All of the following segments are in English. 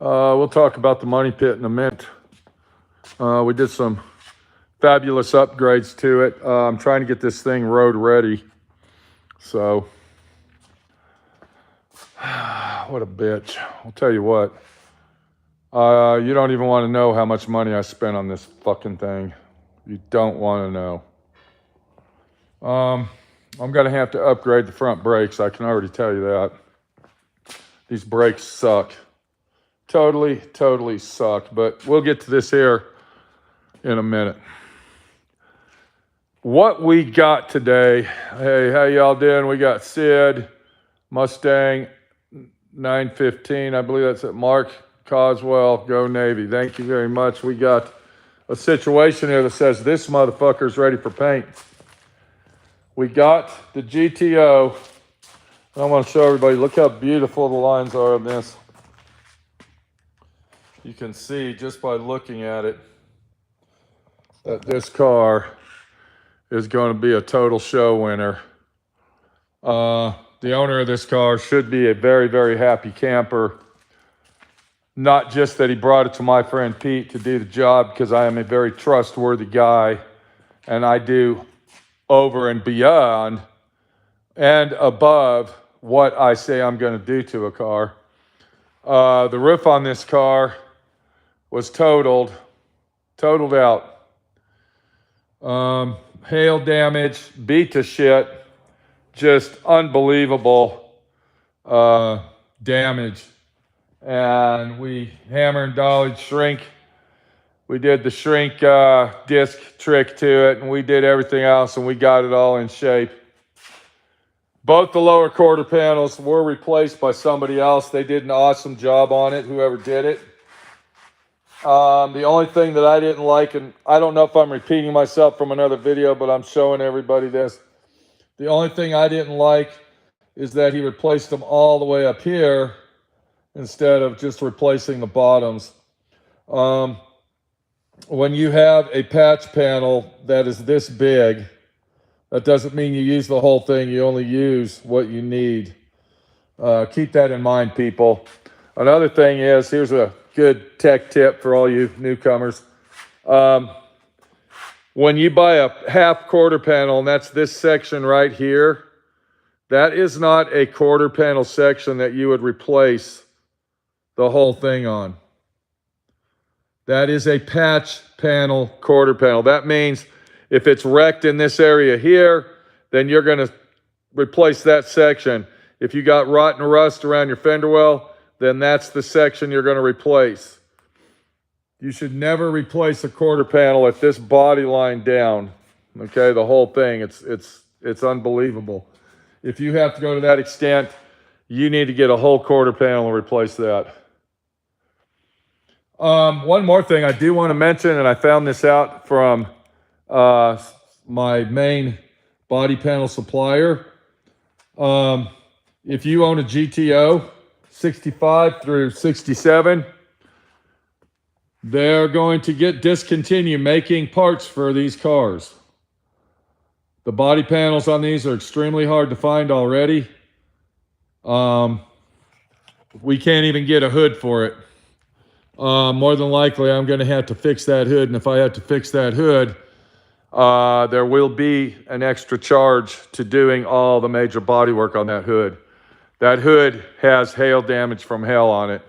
We'll talk about the money pit in a minute. We did some fabulous upgrades to it. I'm trying to get this thing road ready. So, what a bitch. I'll tell you what. You don't even want to know how much money I spent on this fucking thing. You don't want to know. I'm going to have to upgrade the front brakes. I can already tell you that. These brakes suck. Totally suck. But we'll get to this here in a minute. What we got today. Hey, how y'all doing? We got Sid, Mustang 915. I believe that's it. Mark Coswell, go Navy. Thank you very much. We got a situation here that says this motherfucker's ready for paint. We got the GTO. I want to show everybody, look how beautiful the lines are on this. You can see just by looking at it that this car is going to be a total show winner. The owner of this car should be a very happy camper. Not just that he brought it to my friend Pete to do the job, because I am a very trustworthy guy and I do over and beyond and above what I say I'm going to do to a car. The roof on this car was totaled out. Hail damage, beat to shit, just unbelievable damage. And we hammer and dollied shrink. We did the shrink disc trick to it, and we did everything else, and we got it all in shape. Both the lower quarter panels were replaced by somebody else. They did an awesome job on it, whoever did it. The only thing that I didn't like, and I don't know if I'm repeating myself from another video, but I'm showing everybody this. The only thing I didn't like is that he replaced them all the way up here instead of just replacing the bottoms. When you have a patch panel that is this big, that doesn't mean you use the whole thing. You only use what you need. Keep that in mind, people. Another thing is, here's a good tech tip for all you newcomers. When you buy a half quarter panel, and that's this section right here, that is not a quarter panel section that you would replace the whole thing on. That is a patch panel quarter panel. That means if it's wrecked in this area here, then you're going to replace that section. If you got rotten rust around your fender well, then that's the section you're going to replace. You should never replace a quarter panel at this body line down. Okay, the whole thing. It's unbelievable. If you have to go to that extent, you need to get a whole quarter panel and replace that. One more thing I do want to mention, and I found this out from my main body panel supplier. If you own a GTO 65 through 67, they're going to discontinue making parts for these cars. The body panels on these are extremely hard to find already. We can't even get a hood for it. More than likely, I'm going to have to fix that hood, and if I have to fix that hood, there will be an extra charge to doing all the major bodywork on that hood. That hood has hail damage from hell on it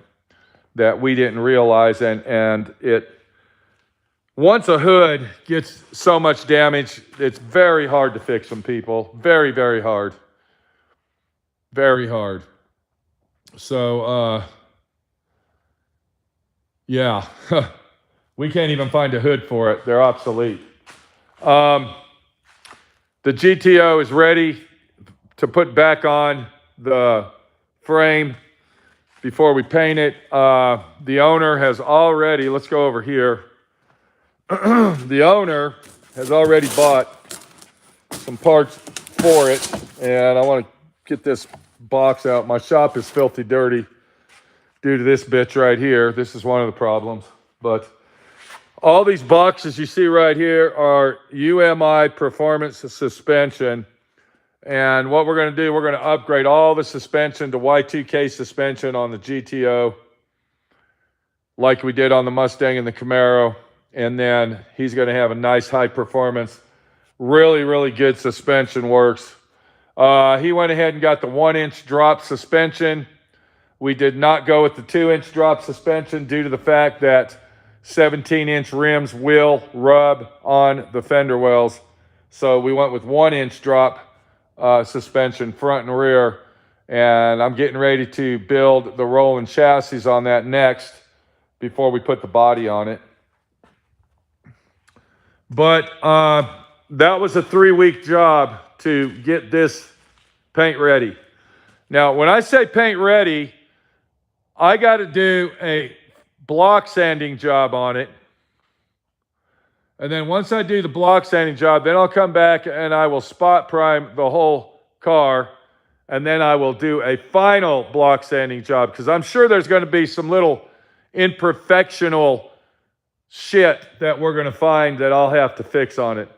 that we didn't realize, and once a hood gets so much damage, it's very hard to fix them, people. Very hard. Very hard. So, yeah, we can't even find a hood for it. They're obsolete. The GTO is ready to put back on the frame before we paint it. The owner has already, let's go over here. The owner has already bought some parts for it, and I want to get this box out. My shop is filthy dirty due to this bitch right here. This is one of the problems. But all these boxes you see right here are UMI performance suspension. And what we're going to do, we're going to upgrade all the suspension to Y2K suspension on the GTO. like we did on the Mustang and the Camaro. And then he's going to have a nice high performance, really, really good suspension works. He went ahead and got the 1-inch drop suspension. We did not go with the 2-inch drop suspension due to the fact that 17-inch rims will rub on the fender wells. So we went with 1-inch drop suspension front and rear. And I'm getting ready to build the rolling chassis on that next before we put the body on it. But that was a 3-week job to get this paint ready. Now, when I say paint ready, I got to do a block sanding job on it. And then once I do the block sanding job, then I'll come back and I will spot prime the whole car. And then I will do a final block sanding job, because I'm sure there's going to be some little imperfectional shit that we're going to find that I'll have to fix on it.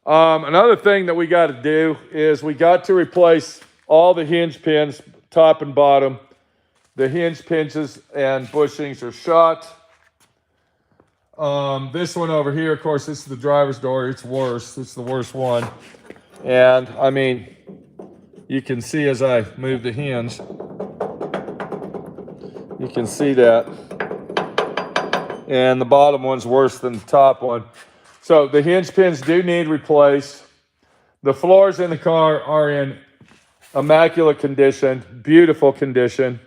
Another thing that we got to do is we got to replace all the hinge pins, top and bottom. The hinge pinches and bushings are shot. This one over here, of course, this is the driver's door. It's worse. It's the worst one. And I mean, you can see as I move the hinge, you can see that. And the bottom one's worse than the top one. So the hinge pins do need replaced. The floors in the car are in immaculate condition, beautiful condition.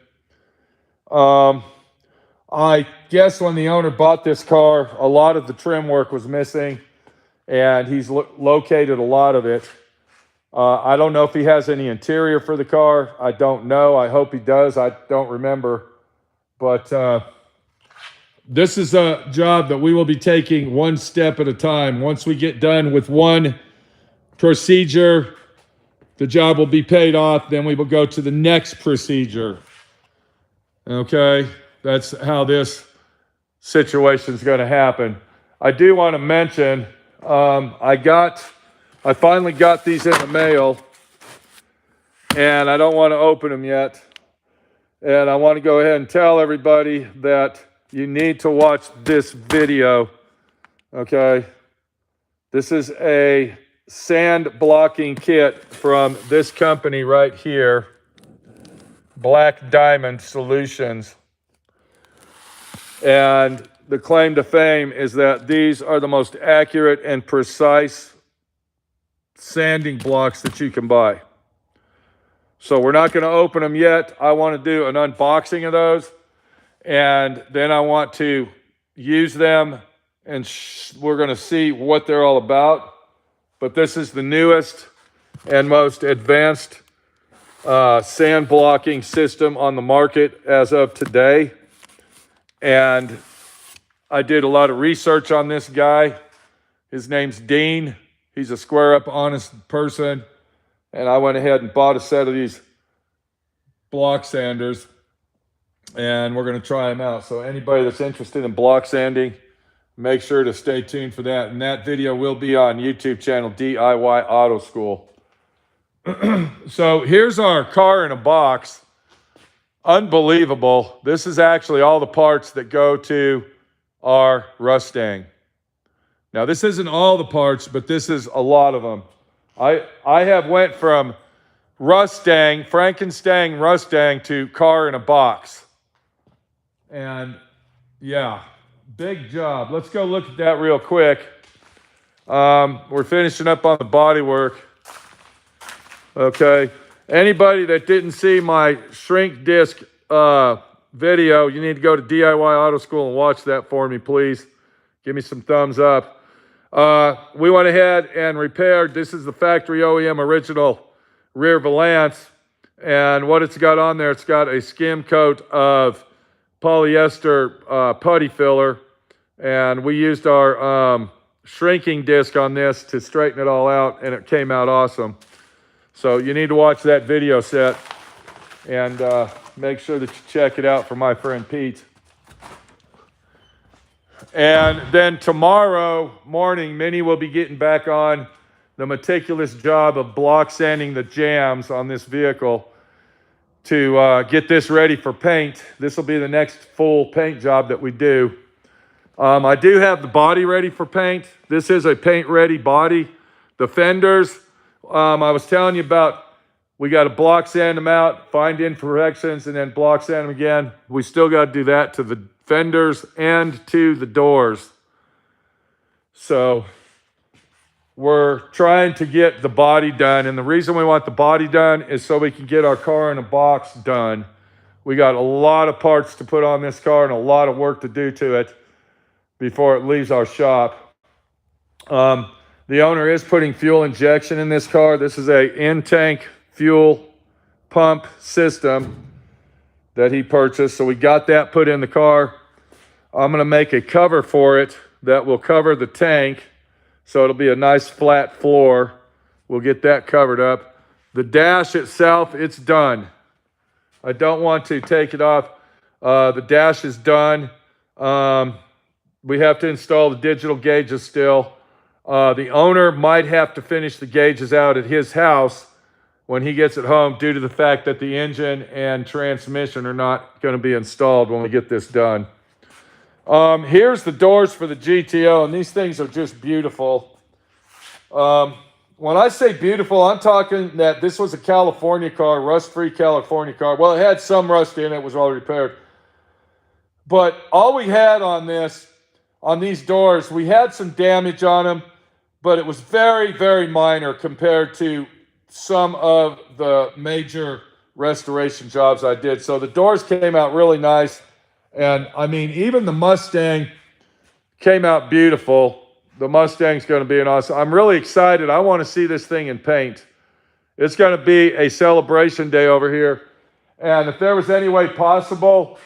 I guess when the owner bought this car, a lot of the trim work was missing, and he's located a lot of it. I don't know if he has any interior for the car. I don't know. I hope he does. I don't remember. But this is a job that we will be taking one step at a time. Once we get done with one procedure, the job will be paid off. Then we will go to the next procedure. Okay? That's how this situation is going to happen. I do want to mention, I finally got these in the mail, and I don't want to open them yet. And I want to go ahead and tell everybody that you need to watch this video, okay? This is a sand blocking kit from this company right here, Black Diamond Solutions. And the claim to fame is that these are the most accurate and precise sanding blocks that you can buy. So we're not going to open them yet. I want to do an unboxing of those, and then I want to use them, and we're going to see what they're all about. But this is the newest and most advanced sand blocking system on the market as of today. And I did a lot of research on this guy. His name's Dean. He's a square-up, honest person. And I went ahead and bought a set of these block sanders. And we're going to try them out. So anybody that's interested in block sanding, make sure to stay tuned for that. And that video will be on YouTube channel DIY Auto School. So here's our car in a box. Unbelievable. This is actually all the parts that go to our Mustang. Now, this isn't all the parts, but this is a lot of them. I have went from Frankenstein Mustang to car in a box. And yeah, big job. Let's go look at that real quick. We're finishing up on the bodywork. Okay. Anybody that didn't see my shrink disc video, you need to go to DIY Auto School and watch that for me, please. Give me some thumbs up. We went ahead and repaired, this is the factory OEM original rear valance. And what it's got on there, it's got a skim coat of polyester putty filler. And we used our shrinking disc on this to straighten it all out, and it came out awesome. So you need to watch that video set, and make sure that you check it out for my friend Pete. And then tomorrow morning, Minnie will be getting back on the meticulous job of block sanding the jambs on this vehicle to get this ready for paint. This will be the next full paint job that we do. I do have the body ready for paint. This is a paint-ready body. The fenders, I was telling you about, we got to block sand them out, find imperfections, and then block sand them again. We still got to do that to the fenders and to the doors. So we're trying to get the body done, and the reason we want the body done is so we can get our car in a box done. We got a lot of parts to put on this car and a lot of work to do to it before it leaves our shop. The owner is putting fuel injection in this car. This is a in-tank fuel pump system that he purchased. So we got that put in the car. I'm going to make a cover for it that will cover the tank. So it'll be a nice flat floor. We'll get that covered up. The dash itself, it's done. I don't want to take it off. The dash is done. We have to install the digital gauges still. The owner might have to finish the gauges out at his house when he gets it home due to the fact that the engine and transmission are not going to be installed when we get this done. Here's the doors for the GTO, and these things are just beautiful. When I say beautiful, I'm talking that this was a California car, rust-free California car. Well, it had some rust in it, was all repaired. But all we had on these doors, we had some damage on them, but it was very, very minor compared to some of the major restoration jobs I did. So the doors came out really nice. And I mean, even the Mustang came out beautiful. The Mustang's going to be an awesome. I'm really excited. I want to see this thing in paint. It's going to be a celebration day over here. And if there was any way possible,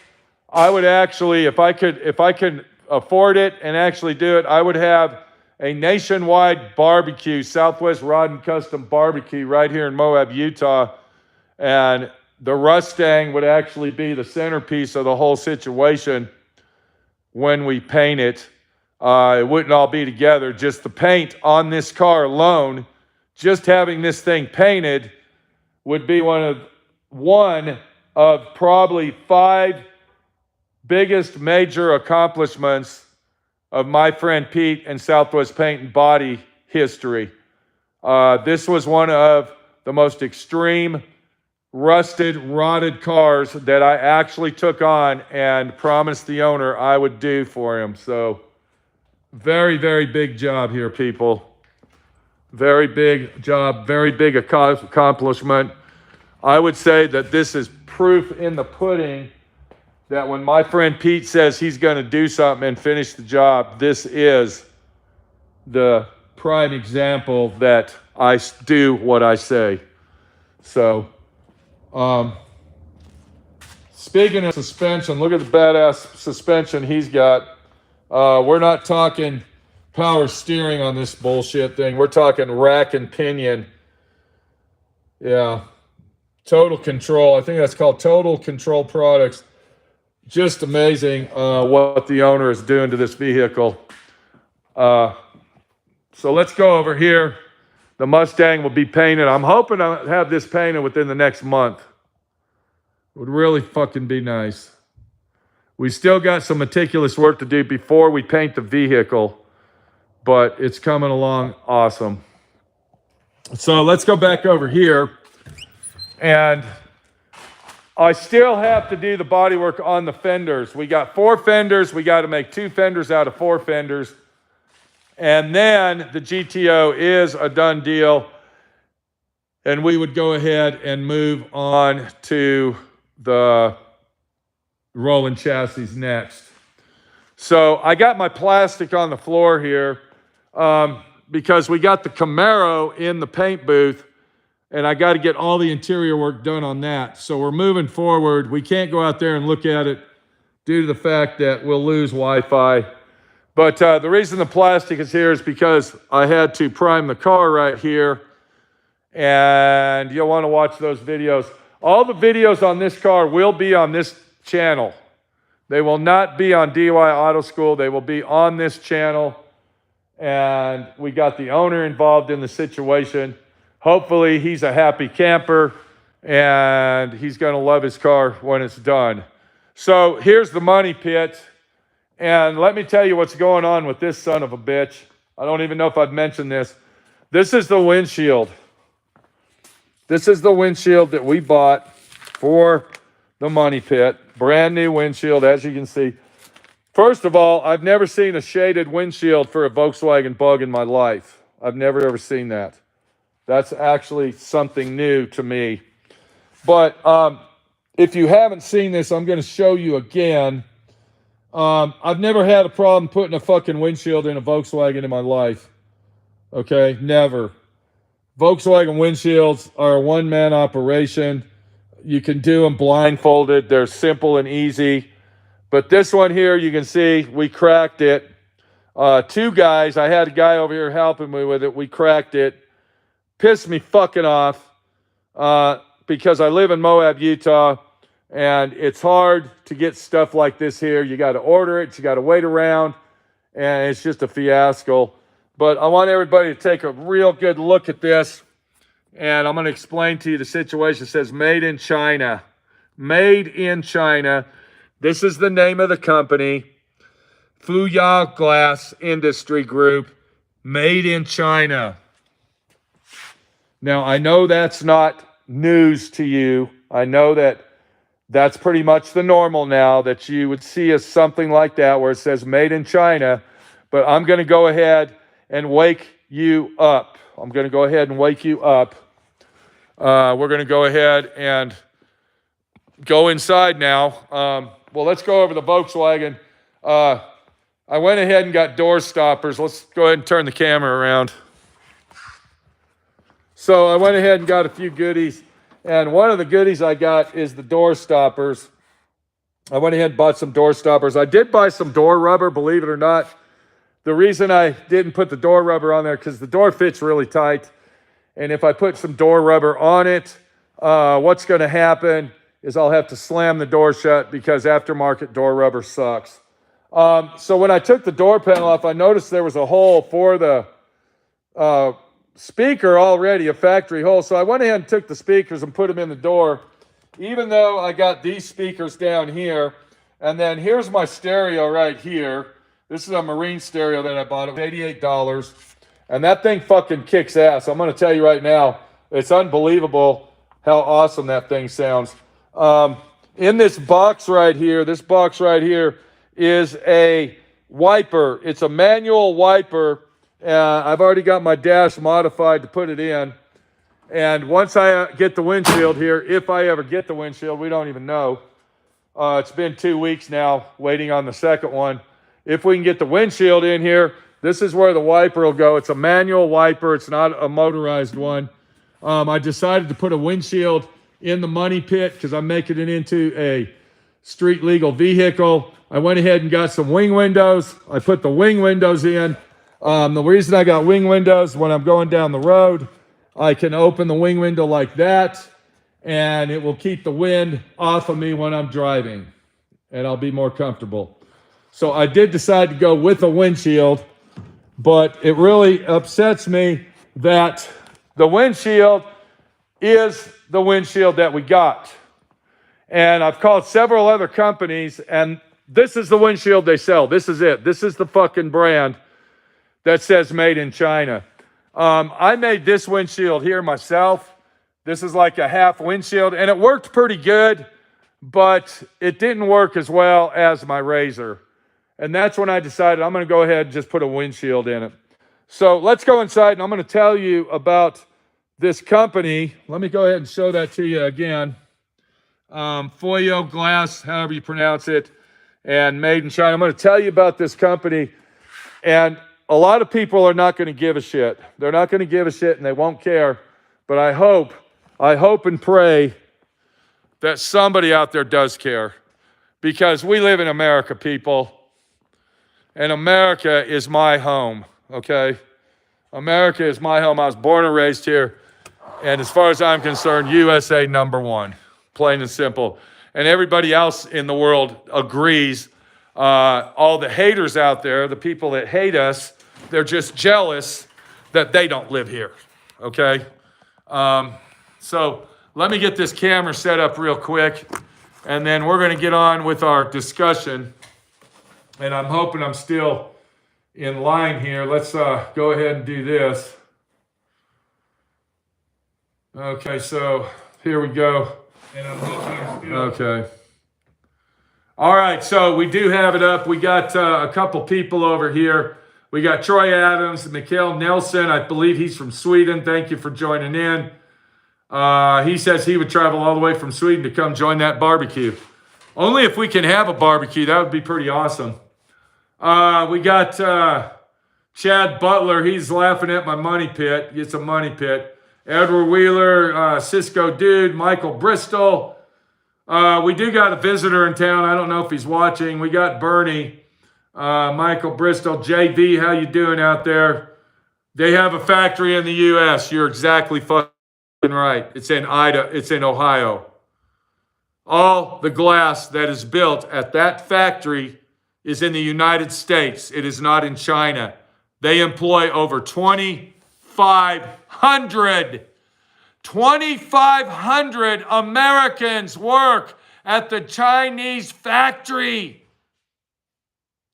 I would actually, if I could afford it and actually do it, I would have a nationwide barbecue, Southwest Rod and Custom Barbecue right here in Moab, Utah. And the Mustang would actually be the centerpiece of the whole situation when we paint it. It wouldn't all be together. Just the paint on this car alone, just having this thing painted would be one of probably 5 biggest major accomplishments of my friend Pete and Southwest Paint and Body history. This was one of the most extreme rusted, rotted cars that I actually took on and promised the owner I would do for him. So very, very big job here, people. Very big job, very big accomplishment. I would say that this is proof in the pudding that when my friend Pete says he's going to do something and finish the job, this is the prime example that I do what I say. So, speaking of suspension, look at the badass suspension he's got. We're not talking power steering on this bullshit thing. We're talking rack and pinion. Yeah. Total Control. I think that's called Total Control Products. Just amazing what the owner is doing to this vehicle. So let's go over here. The Mustang will be painted. I'm hoping to have this painted within the next month. It would really fucking be nice. We still got some meticulous work to do before we paint the vehicle, but it's coming along awesome. So let's go back over here. And I still have to do the bodywork on the fenders. We got 4 fenders. We got to make 2 fenders out of 4 fenders. And then the GTO is a done deal. And we would go ahead and move on to the rolling chassis next. So I got my plastic on the floor here because we got the Camaro in the paint booth. And I got to get all the interior work done on that. So we're moving forward. We can't go out there and look at it due to the fact that we'll lose Wi-Fi. But the reason the plastic is here is because I had to prime the car right here. And you'll want to watch those videos. All the videos on this car will be on this channel. They will not be on DIY Auto School. They will be on this channel. And we got the owner involved in the situation. Hopefully he's a happy camper and he's going to love his car when it's done. So here's the money pit, and let me tell you what's going on with this son of a bitch. I don't even know if I've mentioned this. This is the windshield. This is the windshield that we bought for the money pit. Brand new windshield, as you can see. First of all, I've never seen a shaded windshield for a Volkswagen Bug in my life. I've never, ever seen that. That's actually something new to me. But if you haven't seen this, I'm going to show you again. I've never had a problem putting a fucking windshield in a Volkswagen in my life. Okay, never. Volkswagen windshields are a one-man operation. You can do them blindfolded. They're simple and easy. But this one here, you can see we cracked it. Two guys, I had a guy over here helping me with it. We cracked it. Pissed me fucking off because I live in Moab, Utah, and it's hard to get stuff like this here. You got to order it. You got to wait around, and it's just a fiasco. But I want everybody to take a real good look at this, and I'm going to explain to you the situation. It says made in China. Made in China. This is the name of the company, Fuya Glass Industry Group, made in China. Now, I know that's not news to you. I know that that's pretty much the normal now, that you would see something like that where it says made in China. But I'm going to go ahead and wake you up. I'm going to go ahead and wake you up. We're going to go ahead and go inside now. Well, let's go over the Volkswagen. I went ahead and got door stoppers. Let's go ahead and turn the camera around. So I went ahead and got a few goodies. And one of the goodies I got is the door stoppers. I went ahead and bought some door stoppers. I did buy some door rubber, believe it or not. The reason I didn't put the door rubber on there, because the door fits really tight. And if I put some door rubber on it, what's going to happen is I'll have to slam the door shut because aftermarket door rubber sucks. So when I took the door panel off, I noticed there was a hole for the speaker already, a factory hole. So I went ahead and took the speakers and put them in the door, even though I got these speakers down here. And then here's my stereo right here. This is a Marine stereo that I bought. It was $88. And that thing fucking kicks ass. I'm going to tell you right now, it's unbelievable how awesome that thing sounds. In this box right here is a wiper. It's a manual wiper. I've already got my dash modified to put it in. And once I get the windshield here, if I ever get the windshield, we don't even know. It's been 2 weeks now waiting on the second one. If we can get the windshield in here, this is where the wiper will go. It's a manual wiper. It's not a motorized one. I decided to put a windshield in the money pit because I'm making it into a street legal vehicle. I went ahead and got some wing windows. I put the wing windows in. The reason I got wing windows, when I'm going down the road, I can open the wing window like that, and it will keep the wind off of me when I'm driving, and I'll be more comfortable. So I did decide to go with a windshield, but it really upsets me that the windshield is the windshield that we got. And I've called several other companies, and this is the windshield they sell. This is it. This is the fucking brand that says made in China. I made this windshield here myself. This is like a half windshield, and it worked pretty good, but it didn't work as well as my Razor. And that's when I decided I'm going to go ahead and just put a windshield in it. So let's go inside, and I'm going to tell you about this company. Let me go ahead and show that to you again. Fuya Glass, however you pronounce it, and made in China. I'm going to tell you about this company, and a lot of people are not going to give a shit. They're not going to give a shit, and they won't care. But I hope and pray that somebody out there does care, because we live in America, people, and America is my home, okay? America is my home. I was born and raised here, and as far as I'm concerned, USA #1, plain and simple. And everybody else in the world agrees. All the haters out there, the people that hate us, they're just jealous that they don't live here, okay? So let me get this camera set up real quick, and then we're going to get on with our discussion. And I'm hoping I'm still in line here. Let's go ahead and do this. Okay, so here we go. And I'm hoping I'm still... Okay. All right, so we do have it up. We got a couple people over here. We got Troy Adams, Mikael Nelson. I believe he's from Sweden. Thank you for joining in. He says he would travel all the way from Sweden to come join that barbecue. Only if we can have a barbecue. That would be pretty awesome. We got Chad Butler. He's laughing at my money pit. It's a money pit. Edward Wheeler, Cisco Dude, Michael Bristol. We do got a visitor in town. I don't know if he's watching. We got Bernie, Michael Bristol, JV. How you doing out there? They have a factory in the U.S. You're exactly fucking right. It's in Ohio. All the glass that is built at that factory is in the United States. It is not in China. They employ over 2,500 Americans work at the Chinese factory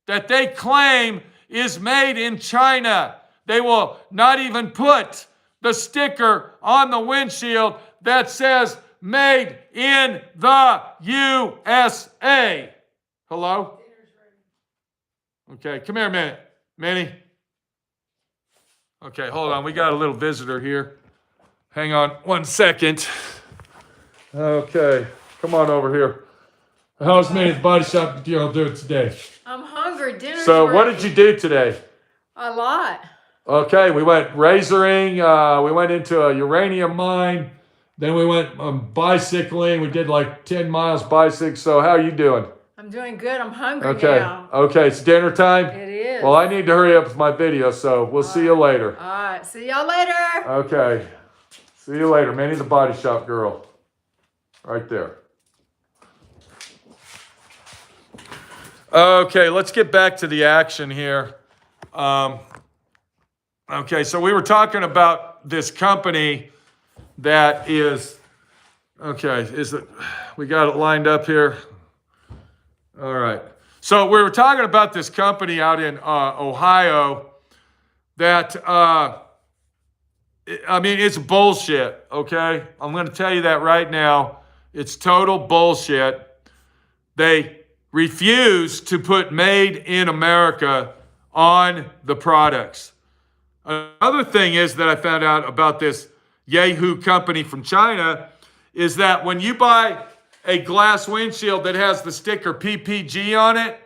that they claim is made in China. They will not even put the sticker on the windshield that says made in the USA. Hello? Okay, come here a minute. Minnie. Okay, hold on. We got a little visitor here. Hang on 1 second. Okay, come on over here. How's Minnie's Body Shop doing today? I'm hungry. Dinner's So ready. what did you do today? A lot. Okay, we went razoring. We went into a uranium mine. Then we went bicycling. We did like 10 miles bicycle. So how are you doing? I'm doing good. I'm hungry now. Okay, it's dinner time? It is. Well, I need to hurry up with my video, so we'll see you later. All right. See y'all later. Okay. See you later. Minnie the Body Shop girl. Right there. Okay, let's get back to the action here. Okay, so we were talking about this company that is, we got it lined up here. All right. So we were talking about this company out in Ohio that, it's bullshit, okay? I'm going to tell you that right now. It's total bullshit. They refuse to put made in America on the products. Another thing is that I found out about this Yahoo company from China is that when you buy a glass windshield that has the sticker PPG on it,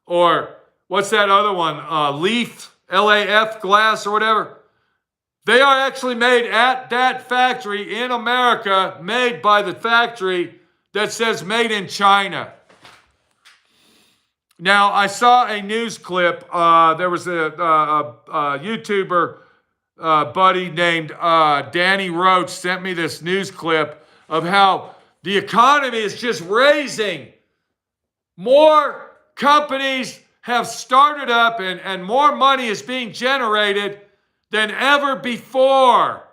or what's that other one, Leaf, LAF glass or whatever, they are actually made at that factory in America, made by the factory that says made in China. Now, I saw a news clip. There was a YouTuber buddy named Danny Roach sent me this news clip of how the economy is just raising. More companies have started up and more money is being generated than ever before.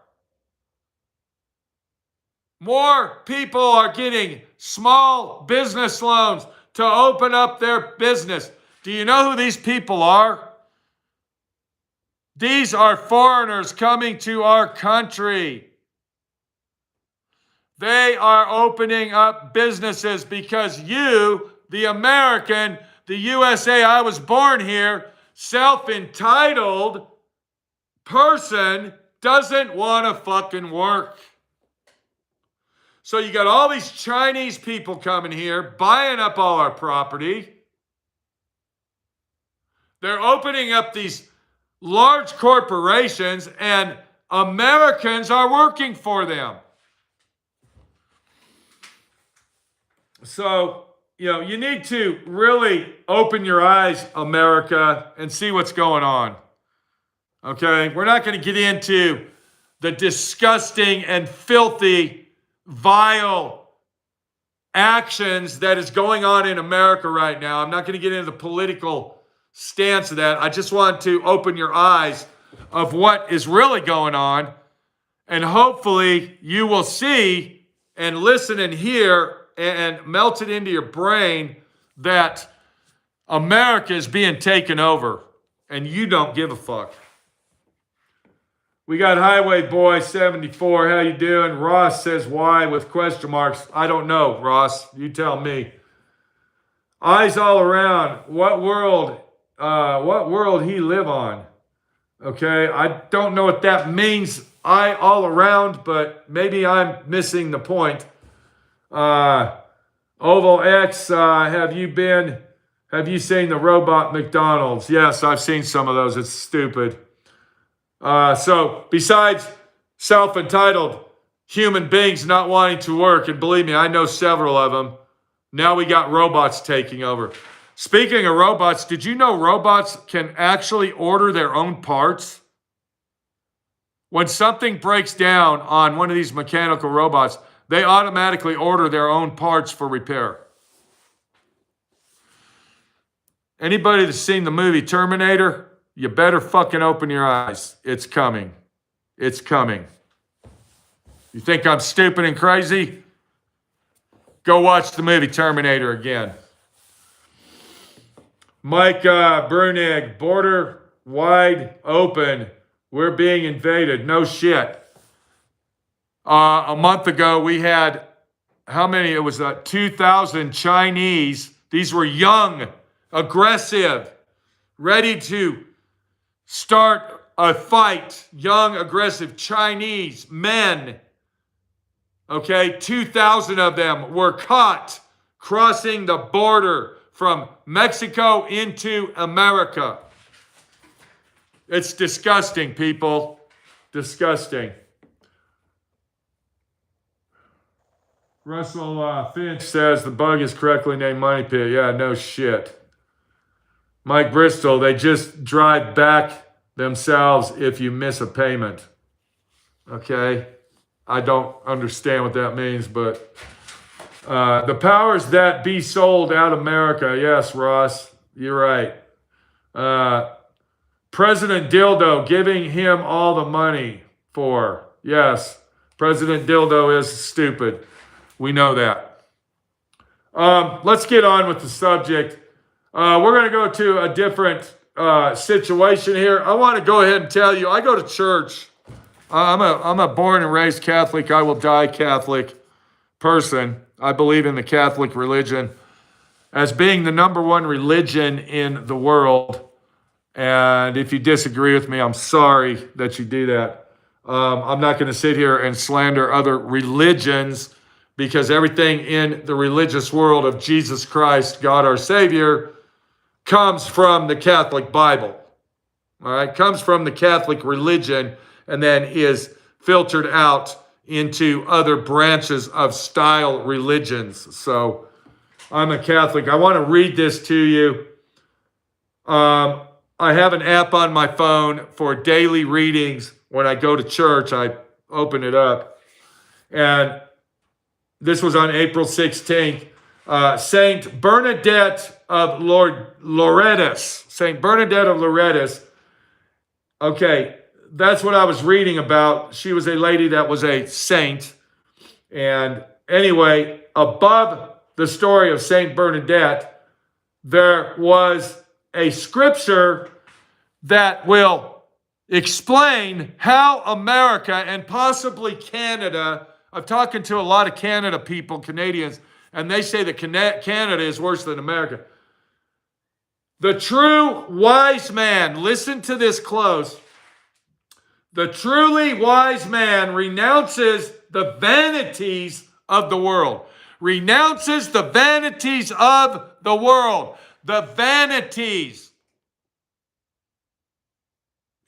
More people are getting small business loans to open up their business. Do you know who these people are? These are foreigners coming to our country. They are opening up businesses because you, the American, the USA, I was born here, self-entitled person doesn't want to fucking work. So you got all these Chinese people coming here, buying up all our property. They're opening up these large corporations, and Americans are working for them. So, you need to really open your eyes, America, and see what's going on. Okay? We're not going to get into the disgusting and filthy, vile actions that is going on in America right now. I'm not going to get into the political stance of that. I just want to open your eyes of what is really going on, and hopefully you will see and listen and hear and melt it into your brain that America is being taken over and you don't give a fuck. We got Highway Boy 74. How you doing? Ross says why with question marks. I don't know, Ross. You tell me. Eyes all around. What world he live on? Okay, I don't know what that means. Eye all around, but maybe I'm missing the point. Oval X, have you seen the robot McDonald's? Yes, I've seen some of those. It's stupid. So besides self-entitled human beings not wanting to work, and believe me, I know several of them, now we got robots taking over. Speaking of robots, did you know robots can actually order their own parts? When something breaks down on one of these mechanical robots, they automatically order their own parts for repair. Anybody that's seen the movie Terminator, you better fucking open your eyes. It's coming. It's coming. You think I'm stupid and crazy? Go watch the movie Terminator again. Mike Brunig, border wide open. We're being invaded. No shit. A month ago, we had, how many? It was 2,000 Chinese. These were young, aggressive, ready to start a fight. Young, aggressive Chinese men. Okay, 2,000 of them were caught crossing the border from Mexico into America. It's disgusting, people. Disgusting. Russell Finch says the bug is correctly named Money Pit. Yeah, no shit. Mike Bristol, they just drive back themselves if you miss a payment. Okay? I don't understand what that means, but the powers that be sold out America. Yes, Ross, you're right. President Dildo giving him all the money for. Yes, President Dildo is stupid. We know that. Let's get on with the subject. We're going to go to a different situation here. I want to go ahead and tell you, I go to church. I'm a born and raised Catholic. I will die Catholic person. I believe in the Catholic religion as being the number one religion in the world. And if you disagree with me, I'm sorry that you do that. I'm not going to sit here and slander other religions because everything in the religious world of Jesus Christ, God our Savior, comes from the Catholic Bible. All right, comes from the Catholic religion and then is filtered out into other branches of style religions. So I'm a Catholic. I want to read this to you. I have an app on my phone for daily readings. When I go to church, I open it up. And this was on April 16th. Saint Bernadette of Loretus. Saint Bernadette of Loretus. Okay, that's what I was reading about. She was a lady that was a saint. And anyway, above the story of Saint Bernadette, there was a scripture that will explain how America and possibly Canada, I'm talking to a lot of Canada people, Canadians, and they say that Canada is worse than America. The true wise man, listen to this close. The truly wise man renounces the vanities of the world. Renounces the vanities of the world. The vanities.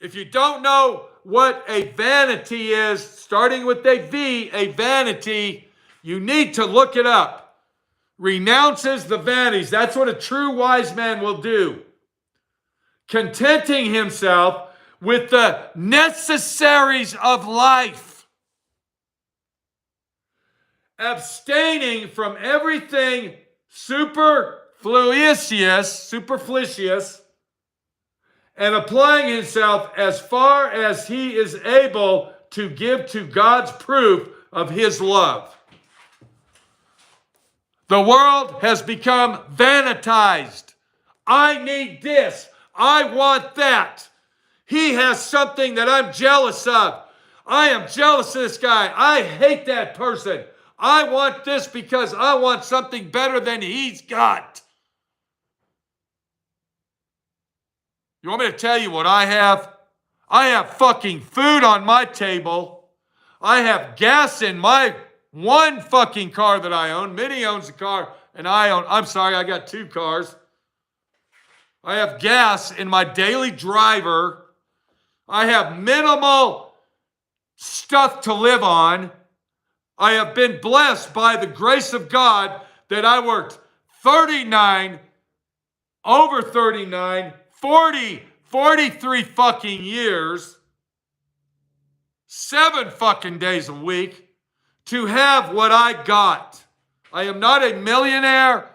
If you don't know what a vanity is, starting with a V, a vanity, you need to look it up. Renounces the vanities. That's what a true wise man will do. Contenting himself with the necessaries of life. Abstaining from everything superfluous, and applying himself as far as he is able to give to God's proof of his love. The world has become vanitized. I need this. I want that. He has something that I'm jealous of. I am jealous of this guy. I hate that person. I want this because I want something better than he's got. You want me to tell you what I have? I have fucking food on my table. I have gas in my one fucking car that I own. Minnie owns a car and I got 2 cars. I have gas in my daily driver. I have minimal stuff to live on. I have been blessed by the grace of God that I worked 39, over 39, 40, 43 fucking years, 7 fucking days a week to have what I got. I am not a millionaire.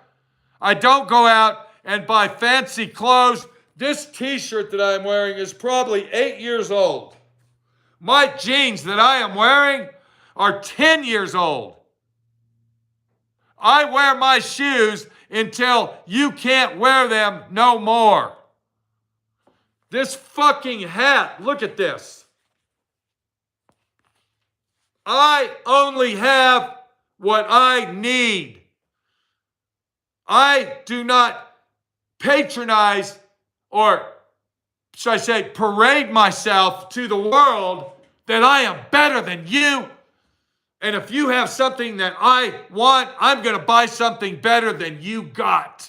I don't go out and buy fancy clothes. This t-shirt that I am wearing is probably 8 years old. My jeans that I am wearing are 10 years old. I wear my shoes until you can't wear them no more. This fucking hat, look at this. I only have what I need. I do not patronize, or should I say parade myself to the world that I am better than you. And if you have something that I want, I'm going to buy something better than you got.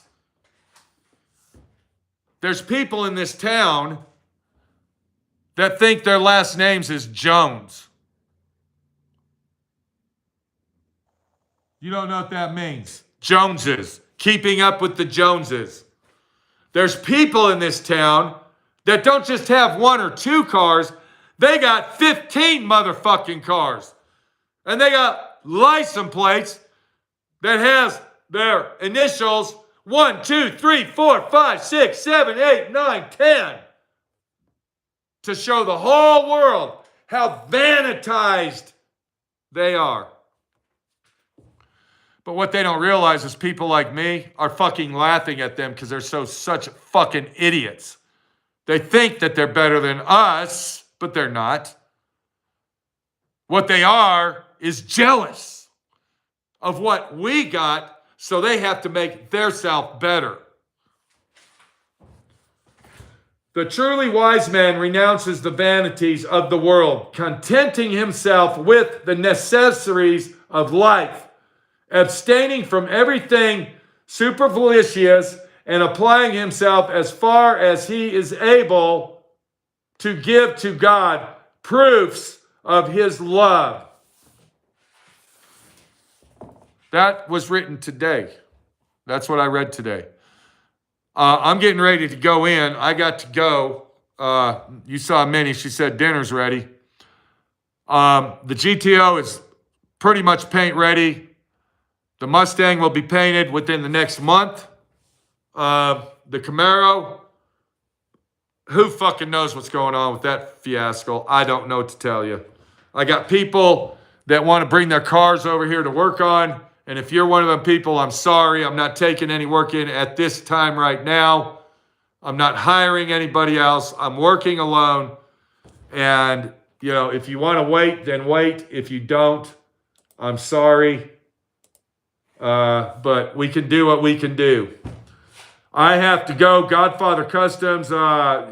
There's people in this town that think their last names is Jones. You don't know what that means. Joneses. Keeping up with the Joneses. There's people in this town that don't just have 1 or 2 cars. They got 15 motherfucking cars. And they got license plates that has their initials 1, 2, 3, 4, 5, 6, 7, 8, 9, 10. To show the whole world how vanitized they are. But what they don't realize is people like me are fucking laughing at them because they're such fucking idiots. They think that they're better than us, but they're not. What they are is jealous of what we got, so they have to make their self better. The truly wise man renounces the vanities of the world, contenting himself with the necessaries of life, abstaining from everything superfluous and applying himself as far as he is able to give to God proofs of his love. That was written today. That's what I read today. I'm getting ready to go in. I got to go. You saw Minnie. She said dinner's ready. The GTO is pretty much paint ready. The Mustang will be painted within the next month. The Camaro, who fucking knows what's going on with that fiasco? I don't know what to tell you. I got people that want to bring their cars over here to work on. And if you're one of them people, I'm sorry. I'm not taking any work in at this time right now. I'm not hiring anybody else. I'm working alone. And, you know, if you want to wait, then wait. If you don't, I'm sorry. But we can do what we can do. I have to go. Godfather Customs,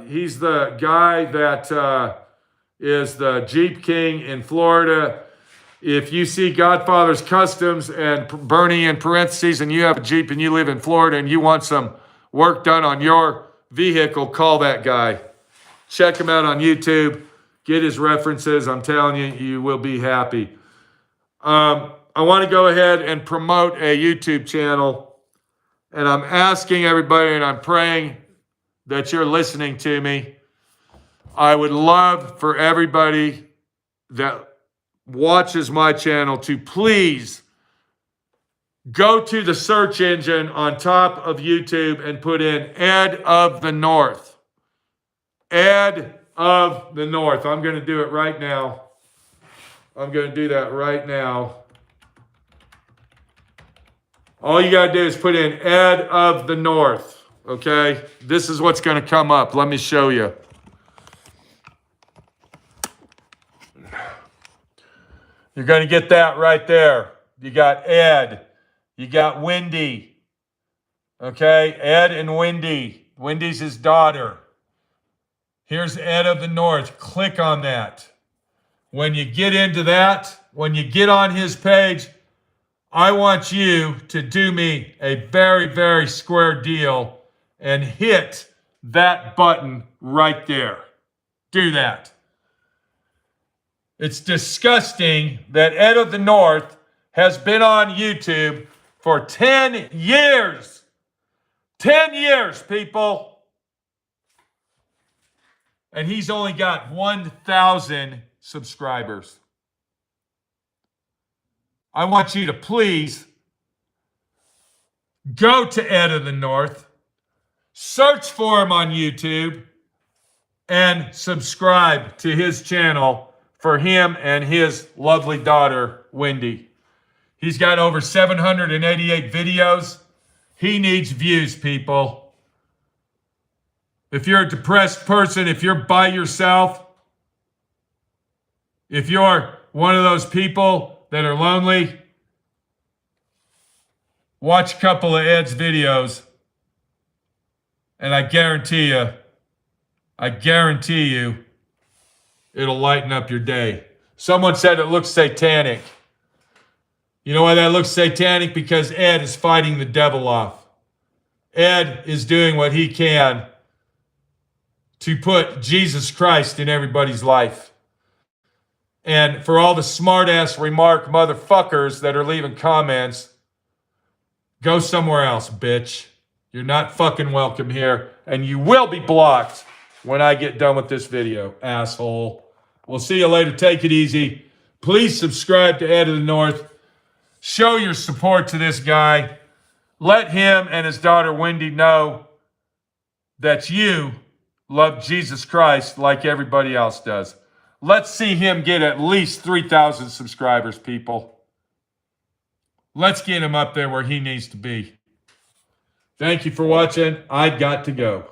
he's the guy that is the Jeep King in Florida. If you see Godfather's Customs and Bernie in parentheses and you have a Jeep and you live in Florida and you want some work done on your vehicle, call that guy. Check him out on YouTube. Get his references. I'm telling you, you will be happy. I want to go ahead and promote a YouTube channel. And I'm asking everybody and I'm praying that you're listening to me. I would love for everybody that watches my channel to please go to the search engine on top of YouTube and put in Ed of the North. Ed of the North. I'm going to do it right now. I'm going to do that right now All you got to do is put in Ed of the North, okay? This is what's going to come up. Let me show you. You're going to get that right there. You got Ed. You got Wendy. Okay, Ed and Wendy. Wendy's his daughter. Here's Ed of the North. Click on that. When you get into that, when you get on his page, I want you to do me a very, very square deal and hit that button right there. Do that. It's disgusting that Ed of the North has been on YouTube for 10 years. 10 years, people. And he's only got 1,000 subscribers. I want you to please go to Ed of the North, search for him on YouTube, and subscribe to his channel for him and his lovely daughter, Wendy. He's got over 788 videos. He needs views, people. If you're a depressed person, if you're by yourself, if you're one of those people that are lonely, watch a couple of Ed's videos, and I guarantee you, it'll lighten up your day. Someone said it looks satanic. You know why that looks satanic? Because Ed is fighting the devil off. Ed is doing what he can to put Jesus Christ in everybody's life. And for all the smart-ass remark motherfuckers that are leaving comments, go somewhere else, bitch. You're not fucking welcome here. And you will be blocked when I get done with this video, asshole. We'll see you later. Take it easy. Please subscribe to Ed of the North. Show your support to this guy. Let him and his daughter Wendy know that you love Jesus Christ like everybody else does. Let's see him get at least 3,000 subscribers, people. Let's get him up there where he needs to be. Thank you for watching. I got to go.